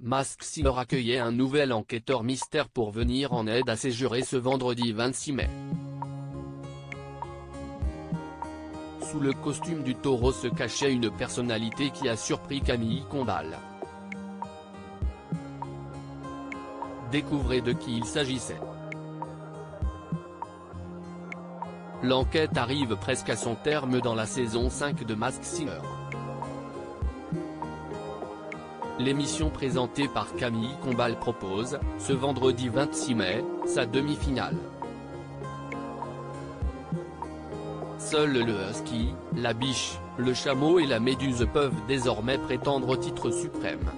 Masked Singer accueillait un nouvel enquêteur mystère pour venir en aide à ses jurés ce vendredi 26 mai. Sous le costume du taureau se cachait une personnalité qui a surpris Camille Combal. Découvrez de qui il s'agissait. L'enquête arrive presque à son terme dans la saison 5 de Masked Singer. L'émission présentée par Camille Combal propose, ce vendredi 26 mai, sa demi-finale. Seuls le husky, la biche, le chameau et la méduse peuvent désormais prétendre au titre suprême.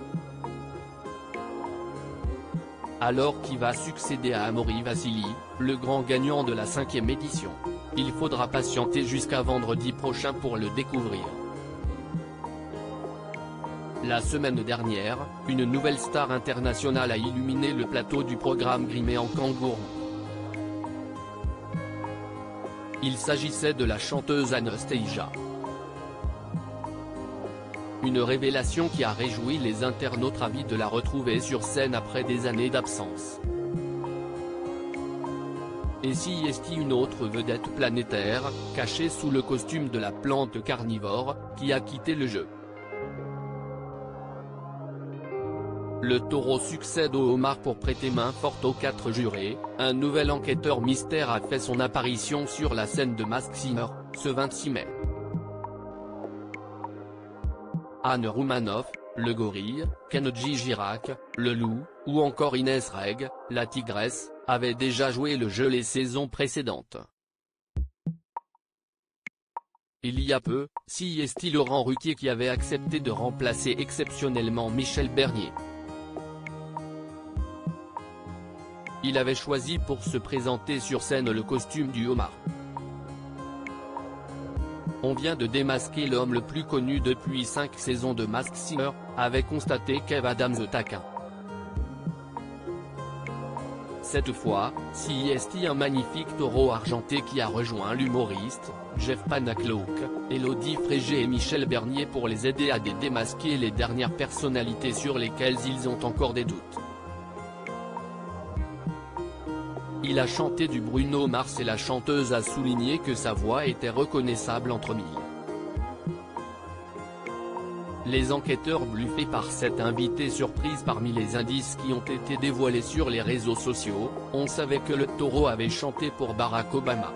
Alors qui va succéder à Amaury Vassili, le grand gagnant de la 5e édition? Il faudra patienter jusqu'à vendredi prochain pour le découvrir. La semaine dernière, une nouvelle star internationale a illuminé le plateau du programme Grimé en kangourou. Il s'agissait de la chanteuse Anastasia. Une révélation qui a réjoui les internautes ravis de la retrouver sur scène après des années d'absence. Et si est une autre vedette planétaire, cachée sous le costume de la plante carnivore, qui a quitté le jeu. Le taureau succède au homard pour prêter main forte aux 4 jurés. Un nouvel enquêteur mystère a fait son apparition sur la scène de Masked Singer, ce 26 mai. Anne Roumanoff, le gorille, Kenji Girac, le loup, ou encore Inès Reg, la tigresse, avaient déjà joué le jeu les saisons précédentes. Il y a peu, c'est Laurent Ruquier qui avait accepté de remplacer exceptionnellement Michel Bernier. Il avait choisi pour se présenter sur scène le costume du homard. On vient de démasquer l'homme le plus connu depuis 5 saisons de Masked Singer, avait constaté Kev Adams le taquin. Cette fois, c'est un magnifique taureau argenté qui a rejoint l'humoriste, Jeff Panacloak, Élodie Frégé et Michel Bernier pour les aider à démasquer les dernières personnalités sur lesquelles ils ont encore des doutes. Il a chanté du Bruno Mars et la chanteuse a souligné que sa voix était reconnaissable entre mille. Les enquêteurs bluffés par cette invitée surprise. Parmi les indices qui ont été dévoilés sur les réseaux sociaux, on savait que le taureau avait chanté pour Barack Obama.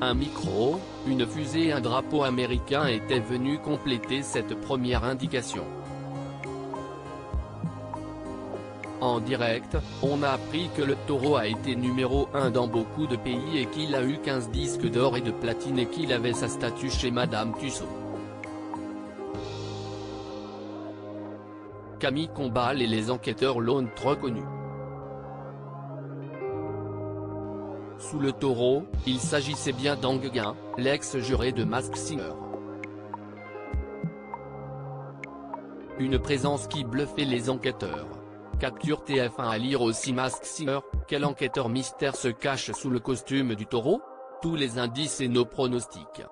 Un micro, une fusée et un drapeau américain étaient venus compléter cette première indication. En direct, on a appris que le taureau a été numéro 1 dans beaucoup de pays et qu'il a eu 15 disques d'or et de platine et qu'il avait sa statue chez Madame Tussauds. Camille Combal et les enquêteurs l'ont reconnue. Sous le taureau, il s'agissait bien d'Anguin, l'ex-juré de Masked Singer. Une présence qui bluffait les enquêteurs. Capture TF1 à lire aussi Masked Singer, quel enquêteur mystère se cache sous le costume du taureau? Tous les indices et nos pronostics.